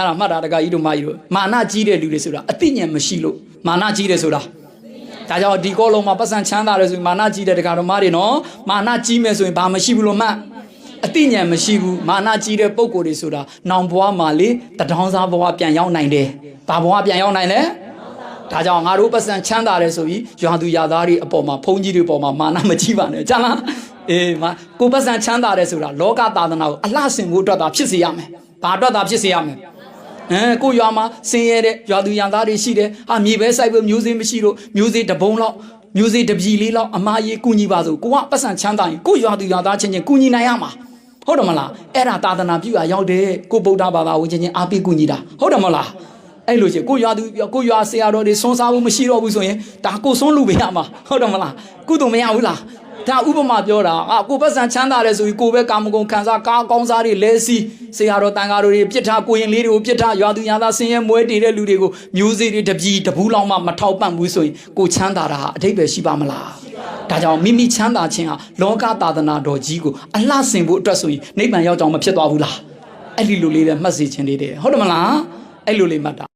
ဒါမှတ်တာတကကြီးတို့မကြီးတို့မာနကြီးတဲ့လူတွေဆိုတာအသိဉာဏ်မရှိလို့မာနကြီးတယ်ဆိုတာဒါကြောင့်ဒီကောလုံးမှာပတ်စံချမ်းသာတယ်ဆိုရင်မာနကြီးတဲ့တက္ကတော်မတွေနော်မာနကြီးမယ်ဆိုရင်ဘာမရှိဘူးလို့မှတ်အသိဉာဏ်မရှိဘူးမာနကြီးတဲ့ပုံကိုယ်တွေဆိုတာနောင်ဘဝမှာလေတထောင်စားဘဝပြန်ရောက်နိုင်တယ်ဘာဘဝပြန်ရောက်နိုင်လဲဒါကြောင့်ငါတို့ပတ်စံချမ်းသာတယ်ဆိုပြီးရွာသူရွာသားတွေအပေါ်မှာဘုန်းကြီးတွေအပေါ်မှာမာနမကြီးပါနဲ့ကြားလားအေးကိုပတ်စံချမ်းသာတယ်ဆိုတာလောကသာသနာကိုအလှဆင်ဖို့အတွက်သာဖြစ်စေရမယ်ဘာအတွက်သာဖြစ်စေရမယ်ကိုရွာမှာဆင်းရဲတဲ့ရွာသူရွာသားတွေရှိတယ်ဟာမြေပဲစိုက်ဖို့မျိုးစေ့မရှိလို့မျိုးစေ့တပုံးလောက်မျိုးစေ့တပြီလေးလောက်အမားကြီးကုညီပါဆိုကိုကပတ်စံချမ်းသာရင်ကိုရွာသူရွာသားချင်းချင်းကုညီနိုင်ရမှာဟုတ်တယ်မလားအဲ့ဒါသာသနာပြုရာရောက်တယ်ကိုဗုဒ္ဓဘာသာဝင်ချင်းချင်းအားပေးကုညီတာဟုတ်တယ်မလားအဲ့လိုချင်းကိုရွာသူကိုရွာဆရာတော်တွေစွန်းစားဖို့မရှိတော့ဘူးဆိုရင်ဒါကိုစွန်းလူပဲရမှာဟုတ်တယ်မလားကုသိုလ်မရဘူးလားဒါဥပမာပြောတာကိုပတ်စံချမ်းသာတယ်ဆိုပြီးကိုပဲကာမဂုဏ်ခံစားကားကောင်းစားတွေလဲစီဆရာတော်တန်ဃာတော်တွေပြစ်ထားကိုရင်လေးတွေကိုပြစ်ထားရွာသူရွာသားဆင်းရဲမွဲတည်တဲ့လူတွေကိုမျိုးစေ့တွေတပြီတဘူးလောက်မှမထောက်ပံ့ဘူးဆိုရင်ကိုချမ်းသာတာဟာအဓိပ္ပာယ်ရှိပါမလားဒါကြောင့်မိမိချမ်းသာခြင်းဟာလောကသာသနာတော်ကြီးကိုအလှဆင်ဖို့အတွက်ဆိုရင်နိဗ္ဗာန်ရောက်ကြောင်းမဖြစ်သွားဘူးလားအဲ့ဒီလိုလေးလည်းမှတ်စေခြင်းလေးတဲ့ဟုတ်တယ်မလားအဲ့လိုလေးမှတ်တာ